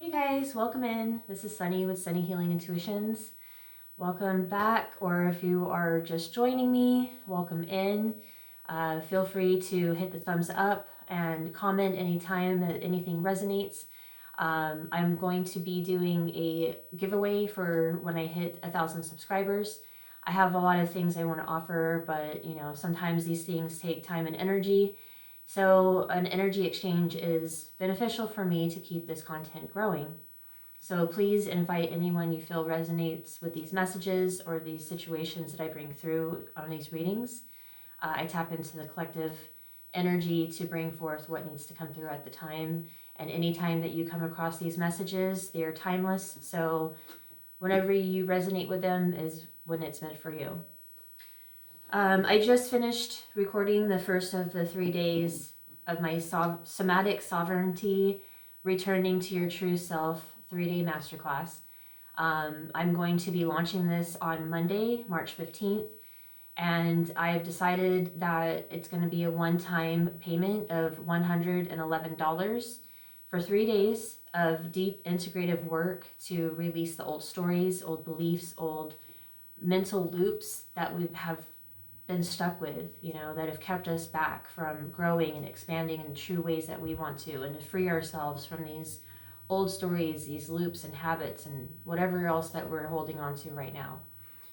Hey guys, welcome in. This is Sunny with Sunny Healing Intuitions. Welcome back, or if you are just joining me, welcome in. Feel free to hit the thumbs up and comment anytime that anything resonates. I'm going to be doing a giveaway for when I hit 1,000 subscribers. I have a lot of things I want to offer, but sometimes these things take time and energy. So an energy exchange is beneficial for me to keep this content growing. So please invite anyone you feel resonates with these messages or these situations that I bring through on these readings. I tap into the collective energy to bring forth what needs to come through at the time. And anytime that you come across these messages, they are timeless. So whenever you resonate with them is when it's meant for you. I just finished recording the first of the 3 days of my somatic sovereignty, returning to your true self 3-day masterclass. I'm going to be launching this on Monday, March 15th, and I've decided that it's going to be a one-time payment of $111 for 3 days of deep integrative work to release the old stories, old beliefs, old mental loops that we have been stuck with, that have kept us back from growing and expanding in true ways that we want to, and to free ourselves from these old stories, these loops and habits and whatever else that we're holding on to right now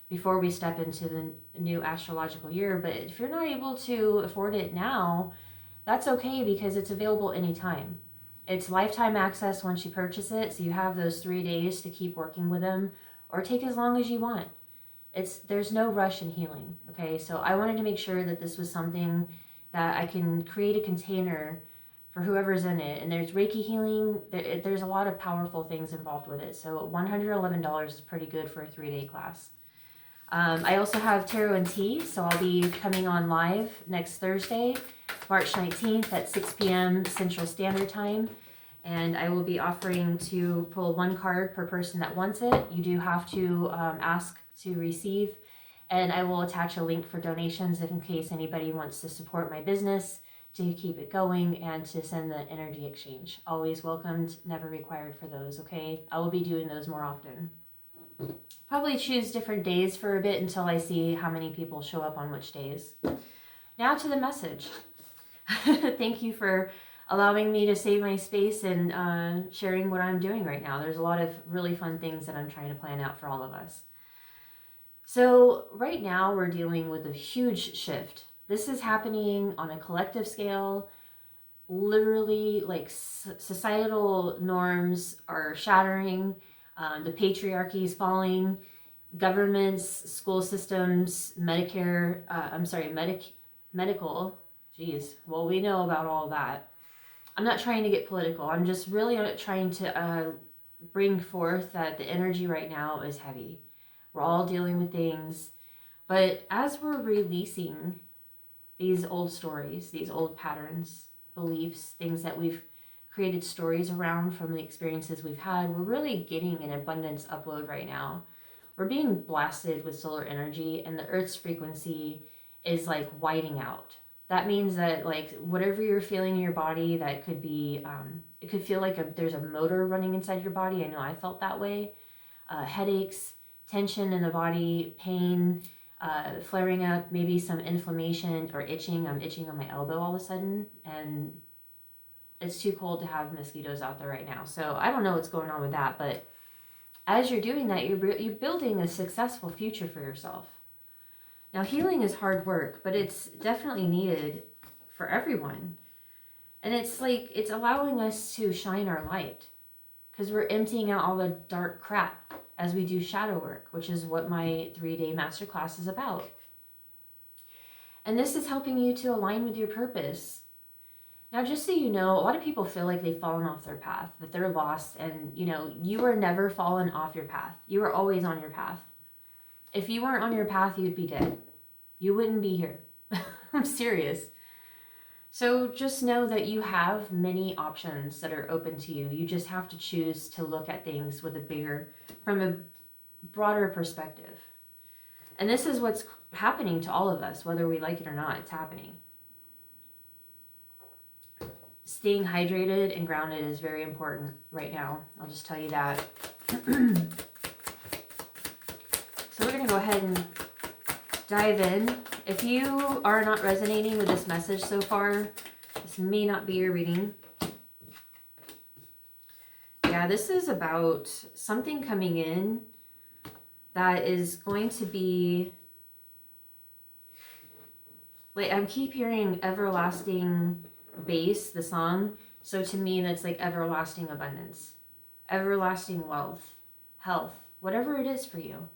before we step into the new astrological year. But if you're not able to afford it now, that's okay, because it's available anytime. It's lifetime access once you purchase it, so you have those 3 days to keep working with them, or take as long as you want. There's no rush in healing, okay? So I wanted to make sure that this was something that I can create a container for whoever's in it. And there's Reiki healing. There's a lot of powerful things involved with it. So $111 is pretty good for a 3-day class. I also have Tarot and Tea, so I'll be coming on live next Thursday, March 19th at 6 p.m. Central Standard Time. And I will be offering to pull 1 card per person that wants it. You do have to ask to receive, and I will attach a link for donations if in case anybody wants to support my business, to keep it going, and to send the energy exchange. Always welcomed, never required for those, okay? I will be doing those more often. Probably choose different days for a bit until I see how many people show up on which days. Now to the message. Thank you for allowing me to save my space and sharing what I'm doing right now. There's a lot of really fun things that I'm trying to plan out for all of us. So right now we're dealing with a huge shift. This is happening on a collective scale. Literally, like, societal norms are shattering. The patriarchy is falling. Governments, school systems, medical. Geez, well, we know about all that. I'm not trying to get political. I'm just really trying to bring forth that the energy right now is heavy. We're all dealing with things, but as we're releasing these old stories, these old patterns, beliefs, things that we've created stories around from the experiences we've had, we're really getting an abundance upload right now. We're being blasted with solar energy, and the Earth's frequency is like whiting out. That means that, like, whatever you're feeling in your body, that could be, it could feel like there's a motor running inside your body. I know I felt that way. Headaches, tension in the body, pain, flaring up, maybe some inflammation or itching. I'm itching on my elbow all of a sudden, and it's too cold to have mosquitoes out there right now. So I don't know what's going on with that, but as you're doing that, you're building a successful future for yourself. Now, healing is hard work, but it's definitely needed for everyone. And it's allowing us to shine our light, because we're emptying out all the dark crap as we do shadow work, which is what my 3-day masterclass is about. And this is helping you to align with your purpose. Now, just so you know, a lot of people feel like they've fallen off their path, that they're lost, and you were never fallen off your path. You were always on your path. If you weren't on your path, you'd be dead. You wouldn't be here. I'm serious. So just know that you have many options that are open to you. You just have to choose to look at things from a broader perspective. And this is what's happening to all of us, whether we like it or not. It's happening. staying hydrated and grounded is very important right now. I'll just tell you that. So we're going to go ahead and dive in. If you are not resonating with this message so far, this may not be your reading. Yeah, this is about something coming in that is going to be, like, I keep hearing everlasting base, the song. So to me, that's like everlasting abundance, everlasting wealth, health, whatever it is for you.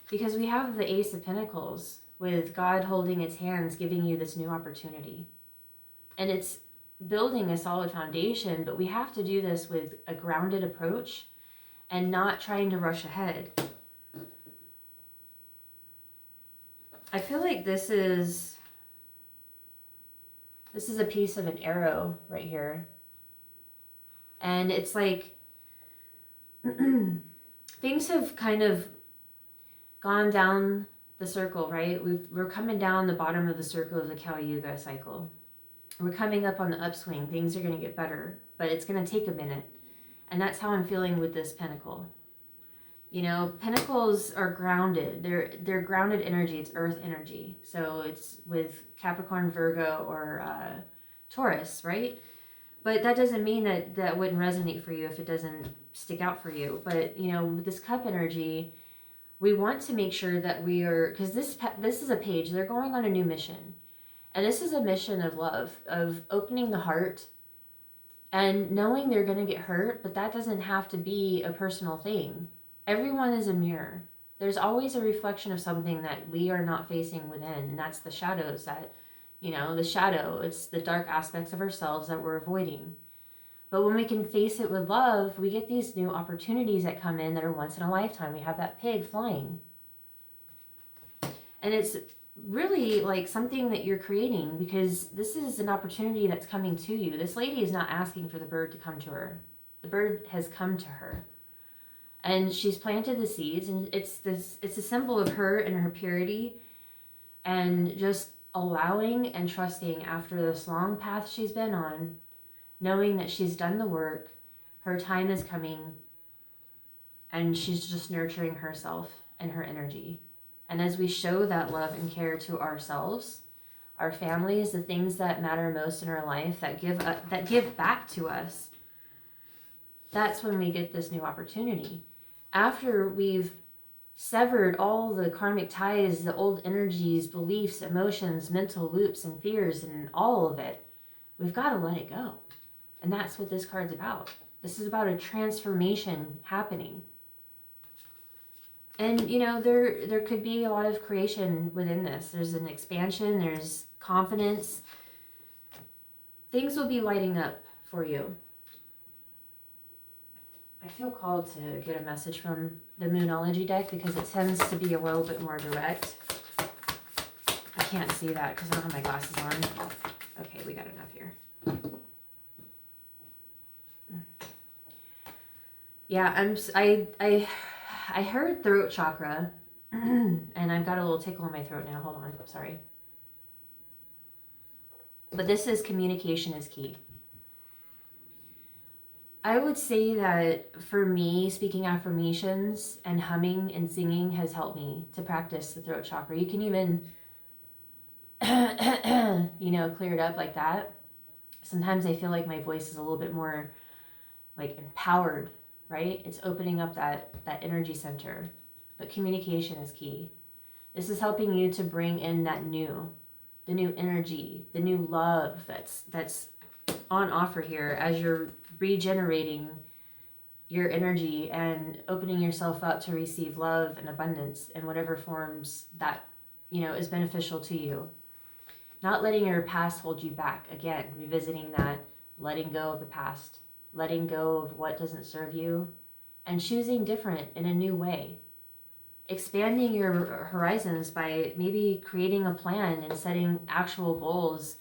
Because we have the Ace of Pentacles with God holding its hands, giving you this new opportunity. And it's building a solid foundation, but we have to do this with a grounded approach and not trying to rush ahead. I feel like this is a piece of an arrow right here. And it's like things have kind of gone down the circle, right? We're coming down the bottom of the circle of the Kali Yuga cycle. We're coming up on the upswing. Things are going to get better, but it's going to take a minute. And that's how I'm feeling with this pentacle. You know, pentacles are grounded. They're grounded energy. It's earth energy. So it's with Capricorn, Virgo, or Taurus, right? But that doesn't mean that wouldn't resonate for you if it doesn't stick out for you. But, you know, with this cup energy, we want to make sure that we are, because this is a page, they're going on a new mission. And this is a mission of love, of opening the heart and knowing they're going to get hurt, but that doesn't have to be a personal thing. Everyone is a mirror. There's always a reflection of something that we are not facing within, and that's the shadows that, you know, the shadow, it's the dark aspects of ourselves that we're avoiding. But when we can face it with love, we get these new opportunities that come in that are once in a lifetime. We have that pig flying. And it's really like something that you're creating, because this is an opportunity that's coming to you. This lady is not asking for the bird to come to her. The bird has come to her. And she's planted the seeds, and it's a symbol of her and her purity and just allowing and trusting after this long path she's been on, knowing that she's done the work, her time is coming, and she's just nurturing herself and her energy. And as we show that love and care to ourselves, our families, the things that matter most in our life, that give back to us, that's when we get this new opportunity. After we've severed all the karmic ties, the old energies, beliefs, emotions, mental loops, and fears, and all of it, we've got to let it go. And that's what this card's about. This is about a transformation happening. And, you know, there could be a lot of creation within this. There's an expansion. There's confidence. Things will be lighting up for you. I feel called to get a message from the Moonology deck because it tends to be a little bit more direct. I can't see that because I don't have my glasses on. Okay, we got enough here. Yeah, I heard throat chakra, and I've got a little tickle in my throat now. Hold on, sorry. But this is communication is key. I would say that for me, speaking affirmations and humming and singing has helped me to practice the throat chakra. You can even, you know, clear it up like that. Sometimes I feel like my voice is a little bit more like empowered, right? It's opening up that energy center. But communication is key. This is helping you to bring in the new energy, the new love that's on offer here as you're regenerating your energy and opening yourself up to receive love and abundance in whatever forms that, you know, is beneficial to you. Not letting your past hold you back. Again, revisiting that, letting go of the past, letting go of what doesn't serve you, and choosing different in a new way. Expanding your horizons by maybe creating a plan and setting actual goals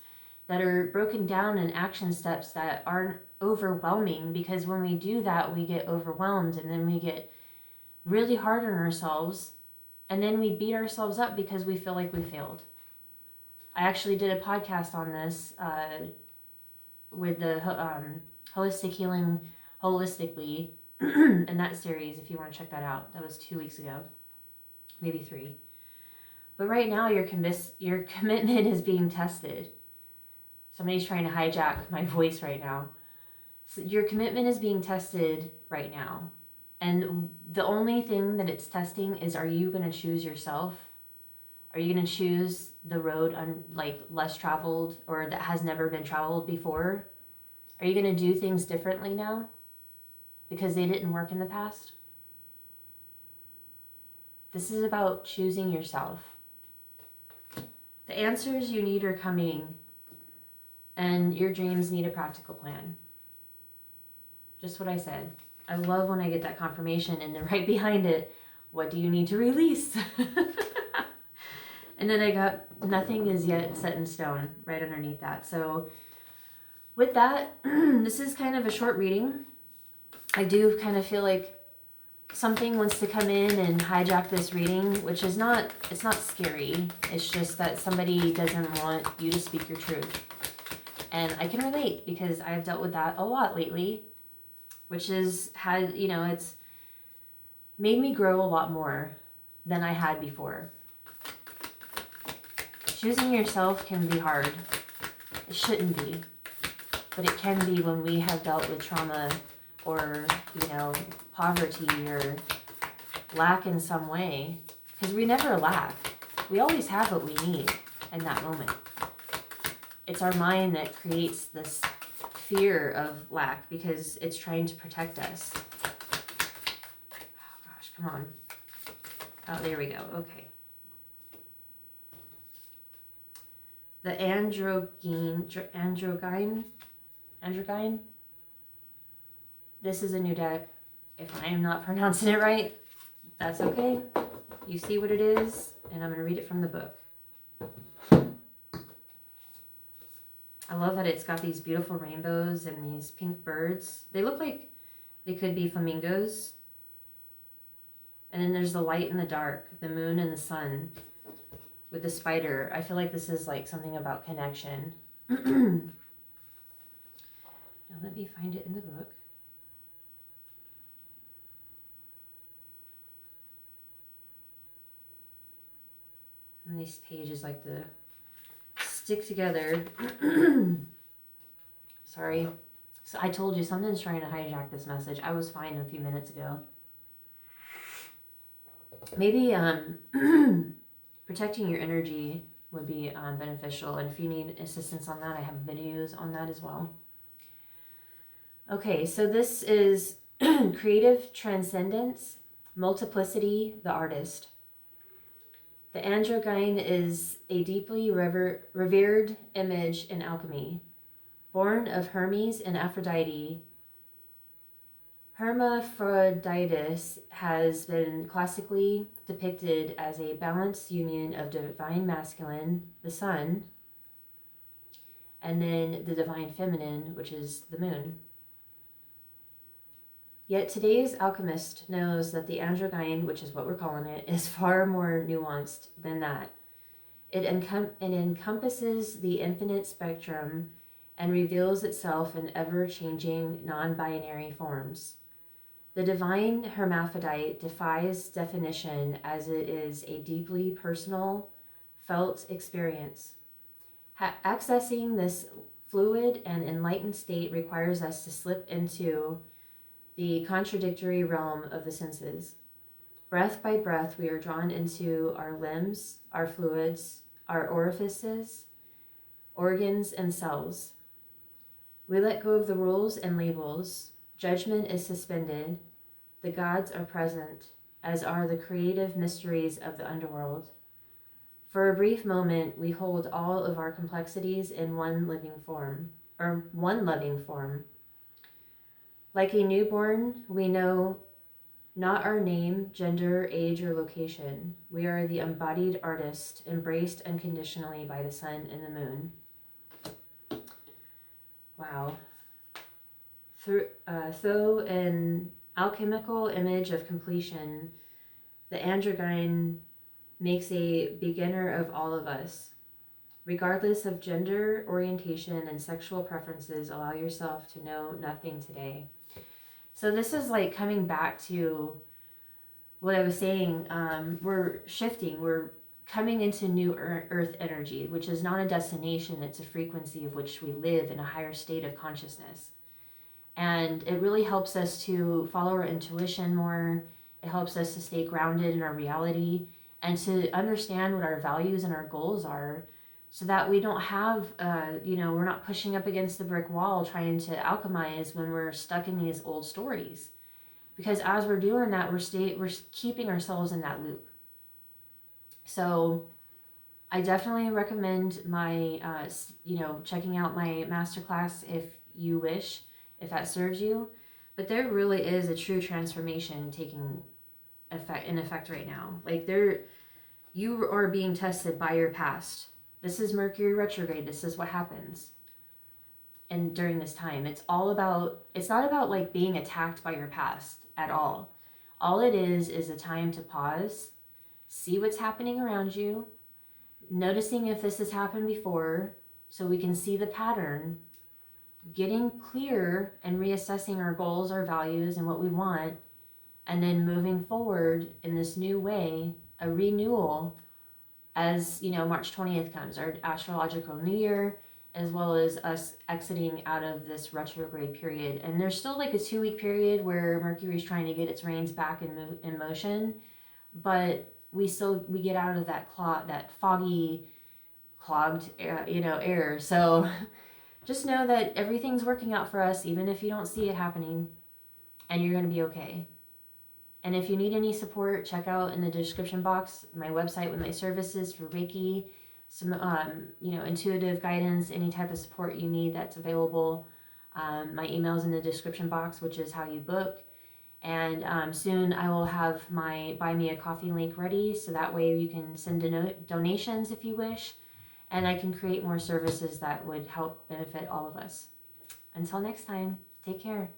that are broken down in action steps that aren't overwhelming, because when we do that, we get overwhelmed and then we get really hard on ourselves, and then we beat ourselves up because we feel like we failed. I actually did a podcast on this with the holistic healing holistically in that series. If you want to check that out, that was 2 weeks ago, maybe 3. But right now your commitment is being tested. Somebody's trying to hijack my voice right now. So your commitment is being tested right now. And the only thing that it's testing is, are you going to choose yourself? Are you going to choose the road less traveled, or that has never been traveled before? Are you going to do things differently now because they didn't work in the past? This is about choosing yourself. The answers you need are coming, and your dreams need a practical plan. Just what I said. I love when I get that confirmation and then right behind it, what do you need to release? And then I got, nothing is yet set in stone right underneath that. So with that, this is kind of a short reading. I do kind of feel like something wants to come in and hijack this reading, which is not, it's not scary. It's just that somebody doesn't want you to speak your truth. And I can relate because I've dealt with that a lot lately, which is, it's made me grow a lot more than I had before. Choosing yourself can be hard. It shouldn't be, but it can be when we have dealt with trauma or, poverty or lack in some way, because we never lack. We always have what we need in that moment. It's our mind that creates this fear of lack because it's trying to protect us. Oh gosh, come on. Oh, there we go. Okay. The androgyne. This is a new deck. If I am not pronouncing it right, that's okay. You see what it is, and I'm going to read it from the book. I love that it's got these beautiful rainbows and these pink birds. They look like they could be flamingos. And then there's the light and the dark, the moon and the sun with the spider. I feel like this is like something about connection. Now let me find it in the book. And these pages like to stick together. Sorry. So I told you something's trying to hijack this message. I was fine a few minutes ago. Maybe protecting your energy would be beneficial. And if you need assistance on that, I have videos on that as well. Okay, so this is creative transcendence, multiplicity, the artist. The androgyne is a deeply revered image in alchemy. Born of Hermes and Aphrodite, Hermaphroditus has been classically depicted as a balanced union of divine masculine, the sun, and then the divine feminine, which is the moon. Yet today's alchemist knows that the androgyne, which is what we're calling it, is far more nuanced than that. It encompasses the infinite spectrum and reveals itself in ever-changing, non-binary forms. The divine hermaphrodite defies definition as it is a deeply personal, felt experience. Accessing this fluid and enlightened state requires us to slip into the contradictory realm of the senses. Breath by breath, we are drawn into our limbs, our fluids, our orifices, organs, and cells. We let go of the rules and labels. Judgment is suspended. The gods are present, as are the creative mysteries of the underworld. For a brief moment, we hold all of our complexities in one loving form. Like a newborn, we know not our name, gender, age, or location. We are the embodied artist, embraced unconditionally by the sun and the moon. Wow. Though an alchemical image of completion, the androgyne makes a beginner of all of us. Regardless of gender, orientation, and sexual preferences, allow yourself to know nothing today. So this is like coming back to what I was saying. We're shifting. We're coming into new earth energy, which is not a destination. It's a frequency of which we live in a higher state of consciousness. And it really helps us to follow our intuition more. It helps us to stay grounded in our reality and to understand what our values and our goals are, so that we don't have, we're not pushing up against the brick wall trying to alchemize when we're stuck in these old stories. Because as we're doing that, we're keeping ourselves in that loop. So I definitely recommend my, checking out my masterclass if you wish, if that serves you. But there really is a true transformation taking effect right now. Like you are being tested by your past. This is Mercury retrograde. This is what happens. And during this time, it's not about like being attacked by your past at all. All it is a time to pause, see what's happening around you, noticing if this has happened before so we can see the pattern, getting clear and reassessing our goals, our values, and what we want, and then moving forward in this new way, a renewal as, March 20th comes, our astrological new year, as well as us exiting out of this retrograde period. And there's still like a 2-week period where Mercury's trying to get its reins back in motion, but we get out of that foggy, clogged, air. So just know that everything's working out for us, even if you don't see it happening, and you're going to be okay. And if you need any support, check out in the description box my website with my services for Reiki, some intuitive guidance, any type of support you need that's available. My email's in the description box, which is how you book. And soon I will have my Buy Me a Coffee link ready, so that way you can send donations if you wish, and I can create more services that would help benefit all of us. Until next time, take care.